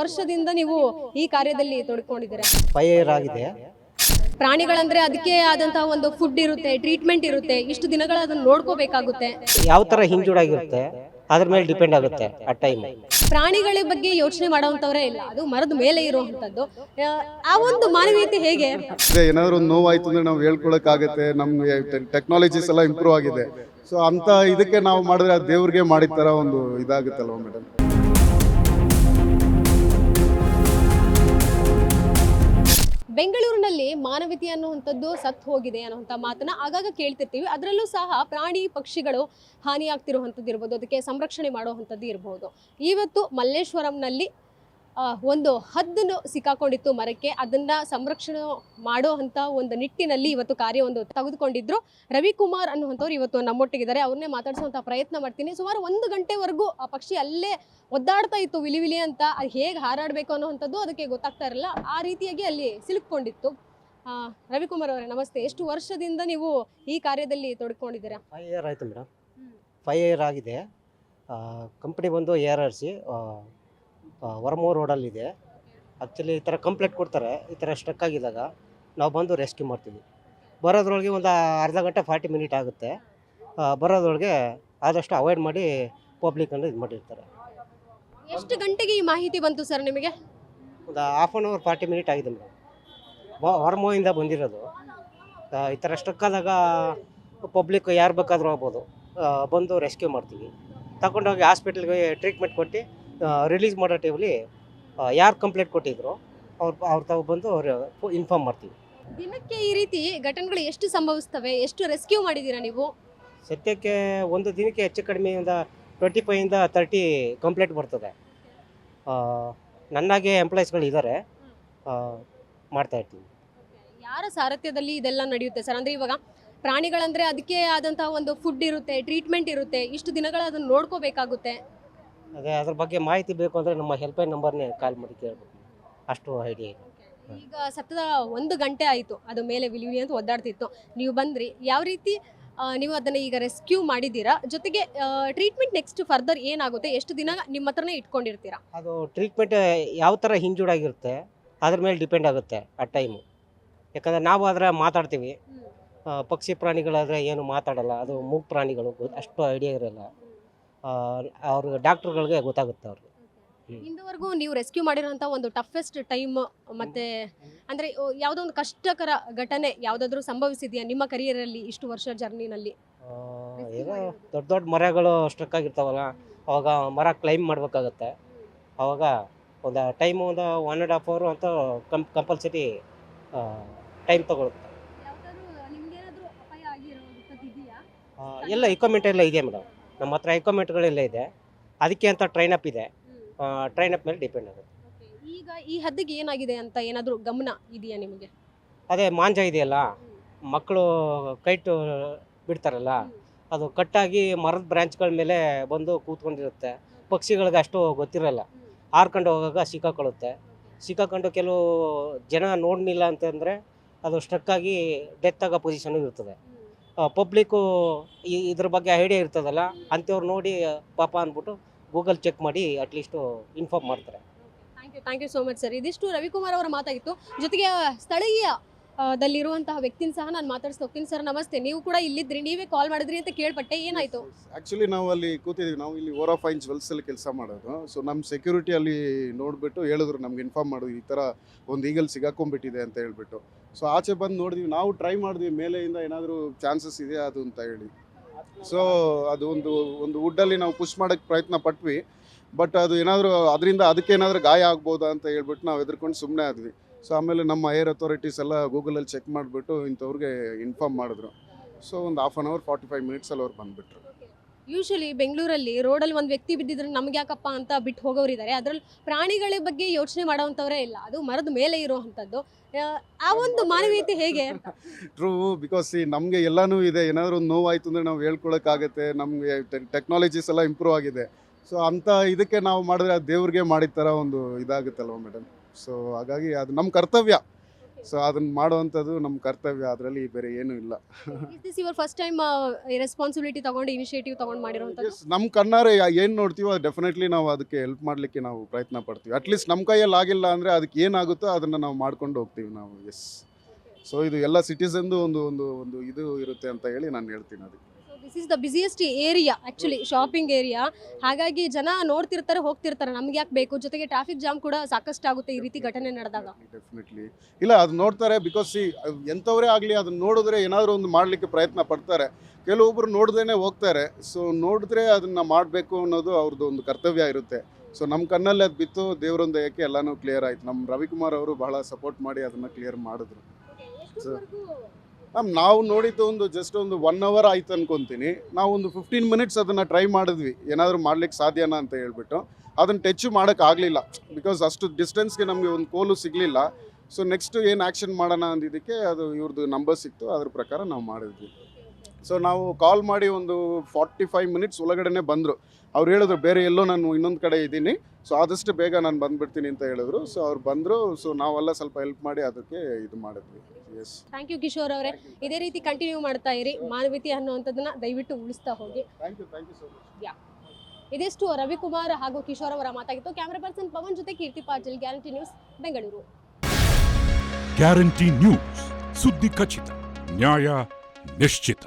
ವರ್ಷದಿಂದ ನೀವು ಈ ಕಾರ್ಯದಲ್ಲಿ ತೊಡಕೊಂಡಿದ್ದೀರಾ? 5 ಇಯರ್ ಆಗಿದೆ. ಪ್ರಾಣಿಗಳಂದ್ರೆ ಅದಕ್ಕೆ ಆದಂತಹ ಒಂದು ಫುಡ್ ಇರುತ್ತೆ, ಟ್ರೀಟ್ಮೆಂಟ್ ಇರುತ್ತೆ, ಇಷ್ಟು ದಿನಗಳ ಅದನ್ನ ನೋಡ್ಕೋಬೇಕಾಗುತ್ತೆ. ಯಾವ ಥರ ಹಿಂಜೂಡಾಗಿರುತ್ತೆ ಅದ್ರ ಮೇಲೆ ಡಿಪೆಂಡ್ ಆಗುತ್ತೆ ಆ ಟೈಮ್. ಪ್ರಾಣಿಗಳ ಬಗ್ಗೆ ಯೋಚನೆ ಮಾಡೋವಂಥವ್ರೇ ಇಲ್ಲ, ಅದು ಮರದ ಮೇಲೆ ಇರುವಂಥದ್ದು. ಆ ಒಂದು ಮಾನವೀಯತೆ ಹೇಗೆ? ಏನಾದ್ರು ಒಂದು ನೋವಾಯ್ತು ಅಂದ್ರೆ ನಾವು ಹೇಳ್ಕೊಳಕ್ಕಾಗತ್ತೆ. ನಮ್ಗೆ ಟೆಕ್ನಾಲಜೀಸ್ ಎಲ್ಲ ಇಂಪ್ರೂವ್ ಆಗಿದೆ. ಸೊ ಅಂತ ಇದಕ್ಕೆ ನಾವು ಮಾಡಿದ್ರೆ ಅದು ದೇವ್ರಿಗೆ ಮಾಡಿದ ಥರ ಒಂದು ಇದಾಗುತ್ತಲ್ವ ಮೇಡಮ್. ಬೆಂಗಳೂರಿನಲ್ಲಿ ಮಾನವೀಯತೆ ಅನ್ನುವಂಥದ್ದು ಸತ್ತು ಹೋಗಿದೆ ಅನ್ನುವಂಥ ಮಾತನ್ನ ಆಗಾಗ ಕೇಳ್ತಿರ್ತೀವಿ. ಅದರಲ್ಲೂ ಸಹ ಪ್ರಾಣಿ ಪಕ್ಷಿಗಳು ಹಾನಿಯಾಗ್ತಿರುವಂಥದ್ದು ಇರ್ಬೋದು, ಅದಕ್ಕೆ ಸಂರಕ್ಷಣೆ ಮಾಡುವಂಥದ್ದು ಇರ್ಬೋದು. ಇವತ್ತು ಮಲ್ಲೇಶ್ವರಂನಲ್ಲಿ ಒಂದು ಹದ್ದನ್ನು ಸಿಕ್ಕಾಕೊಂಡಿತ್ತು ಮರಕ್ಕೆ. ಅದನ್ನ ಸಂರಕ್ಷಣೆ ಮಾಡುವಂಥ ಒಂದು ನಿಟ್ಟಿನಲ್ಲಿ ಇವತ್ತು ಕಾರ್ಯ ಒಂದು ತೆಗೆದುಕೊಂಡಿದ್ರು. ರವಿಕುಮಾರ್ ಅನ್ನುವಂಥವ್ರು ಇವತ್ತು ನಮ್ಮೊಟ್ಟಿಗಿದ್ದಾರೆ. ಅವ್ರನ್ನೇ ಮಾತಾಡಿಸುವಂಥ ಪ್ರಯತ್ನ ಮಾಡ್ತೀನಿ. ಸುಮಾರು 1 ಗಂಟೆವರೆಗೂ ಆ ಪಕ್ಷಿ ಅಲ್ಲೇ ಒದ್ದಾಡ್ತಾ ಇತ್ತು, ವಿಲಿ ಅಂತ. ಅದು ಹೇಗೆ ಹಾರಾಡಬೇಕು ಅನ್ನುವಂಥದ್ದು ಅದಕ್ಕೆ ಗೊತ್ತಾಗ್ತಾ ಇರಲಿಲ್ಲ. ಆ ರೀತಿಯಾಗಿ ಅಲ್ಲಿ ಸಿಲುಕೊಂಡಿತ್ತು. ರವಿಕುಮಾರ್ ಅವರೇ ನಮಸ್ತೆ. ಎಷ್ಟು ವರ್ಷದಿಂದ ನೀವು ಈ ಕಾರ್ಯದಲ್ಲಿ ತೊಡ್ಕೊಂಡಿದ್ದೀರಾ? 5 ಇಯರ್ ಆಯಿತು ಮೇಡಮ್. 5 ಇಯರ್ ಆಗಿದೆ. ಕಂಪ್ನಿ ಬಂದು ARRC ವರಮೂರು ರೋಡಲ್ಲಿದೆ. ಆ್ಯಕ್ಚುಲಿ ಈ ಥರ ಕಂಪ್ಲೇಂಟ್ ಕೊಡ್ತಾರೆ, ಈ ಥರ ಸ್ಟ್ರಕ್ ಆಗಿದ್ದಾಗ ನಾವು ಬಂದು ರೆಸ್ಕ್ಯೂ ಮಾಡ್ತೀವಿ. ಬರೋದ್ರೊಳಗೆ ಒಂದು ಅರ್ಧ ಗಂಟೆ 40 ಮಿನಿಟ್ ಆಗುತ್ತೆ. ಬರೋದ್ರೊಳಗೆ ಆದಷ್ಟು ಅವಾಯ್ಡ್ ಮಾಡಿ ಪಬ್ಲಿಕನ್ನು ಇದು ಮಾಡಿರ್ತಾರೆ. ಎಷ್ಟು ಗಂಟೆಗೆ ಈ ಮಾಹಿತಿ ಬಂತು ಸರ್ ನಿಮಗೆ? ಒಂದು ಹಾಫ್ ಆನ್ ಅವರ್ 40 ಮಿನಿಟ್ ಆಗಿದೆ ಮೇಡಮ್. ಹೊರಮೂವಿಂದ ಬಂದಿರೋದು. ಈ ಥರ ಸ್ಟ್ರಕ್ ಆದಾಗ ಪಬ್ಲಿಕ್ ಯಾರು ಬೇಕಾದರೂ ಆಗ್ಬೋದು, ಬಂದು ರೆಸ್ಕ್ಯೂ ಮಾಡ್ತೀವಿ. ತಗೊಂಡೋಗಿ ಹಾಸ್ಪಿಟ್ಲಿಗೆ ಟ್ರೀಟ್ಮೆಂಟ್ ಕೊಟ್ಟು ರಿಲೀಸ್ ಮಾಡೋ ಟೈಮಲ್ಲಿ ಯಾರು ಕಂಪ್ಲೇಂಟ್ ಕೊಟ್ಟಿದ್ರು ಅವ್ರು ತಾವು ಬಂದು ಇನ್ಫಾರ್ಮ್ ಮಾಡ್ತೀವಿ. ದಿನಕ್ಕೆ ಈ ರೀತಿ ಘಟನೆಗಳು ಎಷ್ಟು ಸಂಭವಿಸ್ತವೆ? ಎಷ್ಟು ರೆಸ್ಕ್ಯೂ ಮಾಡಿದ್ದೀರಾ ನೀವು? ಸದ್ಯಕ್ಕೆ ಒಂದು ದಿನಕ್ಕೆ ಹೆಚ್ಚು ಕಡಿಮೆ ಒಂದು 25 ಇಂದ 30 ಕಂಪ್ಲೇಂಟ್ ಬರ್ತದೆ. ನನ್ನಾಗೆ ಎಂಪ್ಲಾಯೀಸ್ಗಳು ಇದ್ದಾರೆ, ಮಾಡ್ತಾ ಇರ್ತೀವಿ. ಯಾರ ಸಾರಥ್ಯದಲ್ಲಿ ಇದೆಲ್ಲ ನಡೆಯುತ್ತೆ ಸರ್? ಅಂದರೆ ಇವಾಗ ಪ್ರಾಣಿಗಳಂದರೆ ಅದಕ್ಕೆ ಆದಂತಹ ಒಂದು ಫುಡ್ ಇರುತ್ತೆ, ಟ್ರೀಟ್ಮೆಂಟ್ ಇರುತ್ತೆ, ಇಷ್ಟು ದಿನಗಳ ಅದನ್ನು ನೋಡ್ಕೋಬೇಕಾಗುತ್ತೆ. ಅದೇ ಅದ್ರ ಬಗ್ಗೆ ಮಾಹಿತಿ ಬೇಕು ಅಂದರೆ ನಮ್ಮ ಹೆಲ್ಪ್ಲೈನ್ ನಂಬರ್ನೇ ಕಾಲ್ ಮಾಡಿ ಕೇಳಬೇಕು, ಅಷ್ಟು ಐಡಿಯಾ ಇದೆ. ಈಗ ಸತತ 1 ಗಂಟೆ ಆಯಿತು, ಅದು ಮೇಲೆ ವಿಲಿ ಅಂತ ಒದ್ದಾಡ್ತಿತ್ತು. ನೀವು ಬಂದ್ರಿ, ಯಾವ ರೀತಿ ನೀವು ಅದನ್ನು ಈಗ ರೆಸ್ಕ್ಯೂ ಮಾಡಿದ್ದೀರಾ? ಜೊತೆಗೆ ಟ್ರೀಟ್ಮೆಂಟ್ ನೆಕ್ಸ್ಟ್ ಫರ್ದರ್ ಏನಾಗುತ್ತೆ? ಎಷ್ಟು ದಿನ ನಿಮ್ಮ ಹತ್ರನೇ ಇಟ್ಕೊಂಡಿರ್ತೀರಾ? ಅದು ಟ್ರೀಟ್ಮೆಂಟ್ ಯಾವ ಥರ ಹಿಂಜೂಡಾಗಿರುತ್ತೆ ಅದ್ರ ಮೇಲೆ ಡಿಪೆಂಡ್ ಆಗುತ್ತೆ ಆ ಟೈಮು. ಯಾಕಂದರೆ ನಾವು ಆದರೆ ಮಾತಾಡ್ತೀವಿ, ಪಕ್ಷಿ ಪ್ರಾಣಿಗಳಾದರೆ ಏನು ಮಾತಾಡಲ್ಲ, ಅದು ಮೂಗು ಪ್ರಾಣಿಗಳು, ಅಷ್ಟು ಐಡಿಯಾ ಇರೋಲ್ಲ. ಅವ್ರಿಗೆ ಡಾಕ್ಟ್ರುಗಳಿಗೆ ಗೊತ್ತಾಗುತ್ತೆ ಅವ್ರಿಗೆ. ಇಂದುವರೆಗೂ ನೀವು ರೆಸ್ಕ್ಯೂ ಮಾಡಿರೋಂಥ ಒಂದು ಟಫೆಸ್ಟ್ ಟೈಮ್ ಮತ್ತೆ ಅಂದರೆ ಯಾವುದೋ ಒಂದು ಕಷ್ಟಕರ ಘಟನೆ ಯಾವುದಾದ್ರೂ ಸಂಭವಿಸಿದೆಯಾ ನಿಮ್ಮ ಕರಿಯರಲ್ಲಿ ಇಷ್ಟು ವರ್ಷ ಜರ್ನಿನಲ್ಲಿ? ಏನೋ ದೊಡ್ಡ ದೊಡ್ಡ ಮರಗಳು ಸ್ಟ್ರಕ್ ಆಗಿರ್ತಾವಲ್ಲ, ಅವಾಗ ಮರ ಕ್ಲೈಮ್ ಮಾಡಬೇಕಾಗತ್ತೆ. ಅವಾಗ ಒಂದು ಟೈಮು ಒಂದು 1.5 hour ಅಂತ ಕಂಪಲ್ಸರಿ ಟೈಮ್ ತಗೊಳುತ್ತೆ. ಎಲ್ಲ ಇಕ್ವಿಪ್ಮೆಂಟ್ ಎಲ್ಲ ಇದೆ ಮೇಡಮ್, ನಮ್ಮ ಹತ್ರ ಇಕ್ವಿಪ್ಮೆಂಟ್ಗಳೆಲ್ಲ ಇದೆ. ಅದಕ್ಕೆ ಅಂತ ಟ್ರೈನ್ ಅಪ್ ಇದೆ, ಟ್ರೈನ್ ಅಪ್ ಮೇಲೆ ಡಿಪೆಂಡ್ ಆಗುತ್ತೆ. ಈಗ ಈ ಹದ್ದಿಗೆ ಏನಾಗಿದೆ ಅಂತ ಏನಾದರೂ ಗಮನ ಇದೆಯಾ ನಿಮಗೆ? ಅದೇ ಮಾಂಜ ಇದೆಯಲ್ಲ, ಮಕ್ಕಳು ಕೈಟು ಬಿಡ್ತಾರಲ್ಲ, ಅದು ಕಟ್ಟಾಗಿ ಮರದ ಬ್ರ್ಯಾಂಚ್ಗಳ ಮೇಲೆ ಬಂದು ಕೂತ್ಕೊಂಡಿರುತ್ತೆ. ಪಕ್ಷಿಗಳಿಗೆ ಅಷ್ಟು ಗೊತ್ತಿರಲ್ಲ, ಹಾರ್ಕೊಂಡು ಹೋಗಾಗ ಸಿಕ್ಕಾಕೊಂಡು ಕೆಲವು ಜನ ನೋಡಲಿಲ್ಲ ಅಂತಂದರೆ ಅದು ಸ್ಟ್ರಕ್ಕಾಗಿ ಡೆತ್ ಆಗೋ ಪೊಸಿಷನ್ ಇರ್ತದೆ. ಪಬ್ಲಿಕ್ಕು ಇದ್ರ ಬಗ್ಗೆ ಐಡಿಯಾ ಇರ್ತದಲ್ಲ, ಅಂಥವ್ರು ನೋಡಿ ಪಾಪ ಅಂದ್ಬಿಟ್ಟು ಗೂಗಲ್ ಚೆಕ್ ಮಾಡಿ ಅಟ್ಲೀಸ್ಟು ಇನ್ಫಾರ್ಮ್ ಮಾಡ್ತಾರೆ. Thank you so much sir. ಇದಿಷ್ಟು ರವಿಕುಮಾರ್ ಅವರ ಮಾತಾಗಿತ್ತು. ಜೊತೆಗೆ ಸ್ಥಳೀಯ ದಲ್ಲಿರುವಂತಹ ವ್ಯಕ್ತಿನ ಸಹ ನಾನು ಮಾತಾಡ್ಸ್ತಾ ಹೋಗ್ತೀನಿ. ಸರ್ ನಮಸ್ತೆ, ನೀವು ಕೂಡ ಇಲ್ಲಿದ್ರಿ, ನೀವೇ ಕಾಲ್ ಮಾಡಿದ್ರಿ ಅಂತ ಕೇಳ್ಪಟ್ಟೆ, ಏನಾಯ್ತು? ಆ್ಯಕ್ಚುಲಿ ನಾವು ಅಲ್ಲಿ ಕೂತಿದ್ದೀವಿ, ನಾವು ಇಲ್ಲಿ ಓರಾಫೈನ್ ಜ್ವೆಲ್ಸಲ್ಲಿ ಕೆಲಸ ಮಾಡೋದು. ಸೊ ನಮ್ಮ ಸೆಕ್ಯೂರಿಟಿ ಅಲ್ಲಿ ನೋಡಿಬಿಟ್ಟು ಹೇಳಿದ್ರು, ನಮ್ಗೆ ಇನ್ಫಾರ್ಮ್ ಮಾಡಿದ್ವಿ ಈ ಥರ ಒಂದು ಈಗಲ್ ಸಿಗಾಕೊಂಡ್ಬಿಟ್ಟಿದೆ ಅಂತ ಹೇಳ್ಬಿಟ್ಟು. ಸೊ ಆಚೆ ಬಂದು ನೋಡಿದ್ವಿ, ನಾವು ಟ್ರೈ ಮಾಡಿದ್ವಿ ಮೇಲೆಯಿಂದ ಏನಾದರೂ ಚಾನ್ಸಸ್ ಇದೆಯಾ ಅದು ಅಂತ ಹೇಳಿ. ಸೊ ಅದು ಒಂದು ವುಡ್ಡಲ್ಲಿ ನಾವು ಪುಷ್ ಮಾಡೋಕ್ಕೆ ಪ್ರಯತ್ನ ಪಟ್ವಿ. ಬಟ್ ಅದು ಏನಾದರೂ ಅದರಿಂದ ಅದಕ್ಕೇನಾದರೂ ಗಾಯ ಆಗ್ಬೋದಾ ಅಂತ ಹೇಳ್ಬಿಟ್ಟು ನಾವು ಎದುರ್ಕೊಂಡು ಸುಮ್ಮನೆ ಆದ್ವಿ. ಸೊ ಆಮೇಲೆ ನಮ್ಮ ಏರ್ ಅಥಾರಿಟೀಸ್ ಎಲ್ಲ ಗೂಗಲಲ್ಲಿ ಚೆಕ್ ಮಾಡಿಬಿಟ್ಟು ಇಂಥವ್ರಿಗೆ ಇನ್ಫಾರ್ಮ್ ಮಾಡಿದ್ರು. ಸೊ ಒಂದು 1/2 hour 45 minutes ಅವ್ರು ಬಂದುಬಿಟ್ರು. ಯೂಶಲಿ ಬೆಂಗಳೂರಲ್ಲಿ ರೋಡಲ್ಲಿ ಒಂದು ವ್ಯಕ್ತಿ ಬಿದ್ದಿದ್ರೆ ನಮ್ಗೆ ಯಾಕಪ್ಪ ಅಂತ ಬಿಟ್ಟು ಹೋಗೋರಿದ್ದಾರೆ. ಅದರಲ್ಲಿ ಪ್ರಾಣಿಗಳ ಬಗ್ಗೆ ಯೋಚನೆ ಮಾಡೋವಂಥವ್ರೇ ಇಲ್ಲ, ಅದು ಮರದ ಮೇಲೆ ಇರುವಂಥದ್ದು. ಆ ಒಂದು ಮಾನವೀಯತೆ ಹೇಗೆ? ಟ್ರೂ, ಬಿಕಾಸ್ ನಮಗೆ ಎಲ್ಲನೂ ಇದೆ. ಏನಾದರೂ ಒಂದು ನೋವಾಯಿತು ಅಂದರೆ ನಾವು ಹೇಳ್ಕೊಳಕ್ಕಾಗತ್ತೆ. ನಮಗೆ ಟೆಕ್ನಾಲಜೀಸ್ ಎಲ್ಲ ಇಂಪ್ರೂವ್ ಆಗಿದೆ. ಸೊ ಅಂಥ ಇದಕ್ಕೆ ನಾವು ಮಾಡಿದ್ರೆ ಅದು ದೇವ್ರಿಗೆ ಮಾಡಿದ ಥರ ಒಂದು ಇದಾಗುತ್ತಲ್ವ ಮೇಡಮ್. ಸೊ ಹಾಗಾಗಿ ಅದು ನಮ್ಮ ಕರ್ತವ್ಯ. ಸೊ ಅದನ್ನ ಮಾಡುವಂಥದ್ದು ನಮ್ಮ ಕರ್ತವ್ಯ, ಅದರಲ್ಲಿ ಬೇರೆ ಏನೂ ಇಲ್ಲ. Is this your first time responsibility ತಗೊಂಡು ಇನಿಷಿಯೇಟಿವ್ ತಗೊಂಡು ಮಾಡಿರೋಂಥದ್ದು? ನಮ್ಮ ಕಣ್ಣಾರೆ ಏನು ನೋಡ್ತೀವೋ ಅದು ಡೆಫಿನೆಟ್ಲಿ ನಾವು ಅದಕ್ಕೆ ಹೆಲ್ಪ್ ಮಾಡಲಿಕ್ಕೆ ನಾವು ಪ್ರಯತ್ನ ಪಡ್ತೀವಿ. ಅಟ್ಲೀಸ್ಟ್ ನಮ್ಮ ಕೈಯಲ್ಲಿ ಆಗಿಲ್ಲ ಅಂದರೆ ಅದಕ್ಕೆ ಏನಾಗುತ್ತೋ ಅದನ್ನು ನಾವು ಮಾಡ್ಕೊಂಡು ಹೋಗ್ತೀವಿ ನಾವು. ಎಸ್, ಸೊ ಇದು ಎಲ್ಲ ಸಿಟಿಸನ್ದು ಒಂದು ಒಂದು ಒಂದು ಇದು ಇರುತ್ತೆ ಅಂತ ಹೇಳಿ ನಾನು ಹೇಳ್ತೀನಿ ಅದಕ್ಕೆ. This is the busiest area actually, shopping area. ಹಾಗಾಗಿ ಜನ ನೋಡ್ತಿರ್ತಾರೆ, ಹೋಗ್ತಿರ್ತಾರೆ, ನಮ್ಗೆ ಯಾಕೆ ಬೇಕು, ಜೊತೆಗೆ ಟ್ರಾಫಿಕ್ ಜಾಮ್ ಕೂಡ ಸಾಕಷ್ಟು ಆಗುತ್ತೆ ಈ ರೀತಿ ಘಟನೆ ನಡೆದಾಗ. ಡೆಫಿನೆಟ್ಲಿ ಇಲ್ಲ, ಅದು ನೋಡ್ತಾರೆ. ಬಿಕಾಸ್ ಎಂಥವರೇ ಆಗಲಿ ಅದನ್ನ ನೋಡಿದ್ರೆ ಏನಾದರೂ ಒಂದು ಮಾಡಲಿಕ್ಕೆ ಪ್ರಯತ್ನ ಪಡ್ತಾರೆ. ಕೆಲವೊಬ್ಬರು ನೋಡ್ದೇನೆ ಹೋಗ್ತಾರೆ. ಸೊ ನೋಡಿದ್ರೆ ಅದನ್ನು ಮಾಡಬೇಕು ಅನ್ನೋದು ಅವ್ರದ್ದು ಒಂದು ಕರ್ತವ್ಯ ಇರುತ್ತೆ. ಸೊ ನಮ್ಮ ಕಣ್ಣಲ್ಲಿ ಅದು ಬಿತ್ತು, ದೇವರೊಂದು ಏಕೆ ಎಲ್ಲನೂ ಕ್ಲಿಯರ್ ಆಯಿತು. ನಮ್ಮ ರವಿಕುಮಾರ್ ಅವರು ಬಹಳ ಸಪೋರ್ಟ್ ಮಾಡಿ ಅದನ್ನು ಕ್ಲಿಯರ್ ಮಾಡಿದ್ರು. ನಾವು ನೋಡಿದ್ದು ಒಂದು ಜಸ್ಟ್ ಒಂದು 1 hour ಆಯ್ತು ಅನ್ಕೊತೀನಿ. ನಾವು ಒಂದು 15 minutes ಅದನ್ನು ಟ್ರೈ ಮಾಡಿದ್ವಿ, ಏನಾದರೂ ಮಾಡ್ಲಿಕ್ಕೆ ಸಾಧ್ಯನಾ ಅಂತ ಹೇಳ್ಬಿಟ್ಟು. ಅದನ್ನು ಟಚ್ ಮಾಡೋಕ್ಕಾಗಲಿಲ್ಲ, ಬಿಕಾಸ್ ಅಷ್ಟು ಡಿಸ್ಟೆನ್ಸ್ಗೆ ನಮಗೆ ಒಂದು ಕೋಲು ಸಿಗಲಿಲ್ಲ. ಸೊ ನೆಕ್ಸ್ಟ್ ಏನು ಆ್ಯಕ್ಷನ್ ಮಾಡೋಣ ಅಂದಿದ್ದಕ್ಕೆ ಅದು ಇವ್ರದ್ದು ನಂಬರ್ ಸಿಕ್ತು, ಅದ್ರ ಪ್ರಕಾರ ನಾವು ಮಾಡಿದ್ವಿ. ಸೊ ನಾವು ಕಾಲ್ ಮಾಡಿ ಒಂದು 45 minutes ಒಳಗಡೆ ಬಂದರು. ಅವ್ರು ಹೇಳಿದ್ರು ಬೇರೆ ಎಲ್ಲೋ ನಾನು ಇನ್ನೊಂದು ಕಡೆ ಇದ್ದೀನಿ, ಸೊ ಆದಷ್ಟು ಬೇಗ ನಾನು ಬಂದುಬಿಡ್ತೀನಿ ಅಂತ ಹೇಳಿದ್ರು. ಸೊ ಅವ್ರು ಬಂದರು. ಸೊ ನಾವೆಲ್ಲ ಸ್ವಲ್ಪ ಹೆಲ್ಪ್ ಮಾಡಿ ಅದಕ್ಕೆ ಇದು ಮಾಡಿದ್ವಿ. ಎಸ್, ಥ್ಯಾಂಕ್ ಯು ಕಿಶೋರ್ ಅವರೇ. ಇದೇ ರೀತಿ ಕಂಟಿನ್ಯೂ ಮಾಡ್ತಾ ಇರಿ. ಮಾನವೀಯತೆ ಅನ್ನುವಂಥದ್ದನ್ನ ದಯವಿಟ್ಟು ಉಳಿಸ್ತಾ ಹೋಗಿ. Thank you so much. ಇದಿಷ್ಟು ರವಿಕುಮಾರ್ ಹಾಗೂ ಕಿಶೋರ್ ಅವರ ಮಾತಾಗಿತ್ತು. ಕ್ಯಾಮರಾ ಪರ್ಸನ್ ಪವನ್ ಜೊತೆ Keerthi Patil, guarantee news, Bengaluru. Guarantee news, ಸುದ್ದಿ ಖಚಿತ, ನ್ಯಾಯ ನಿಶ್ಚಿತ.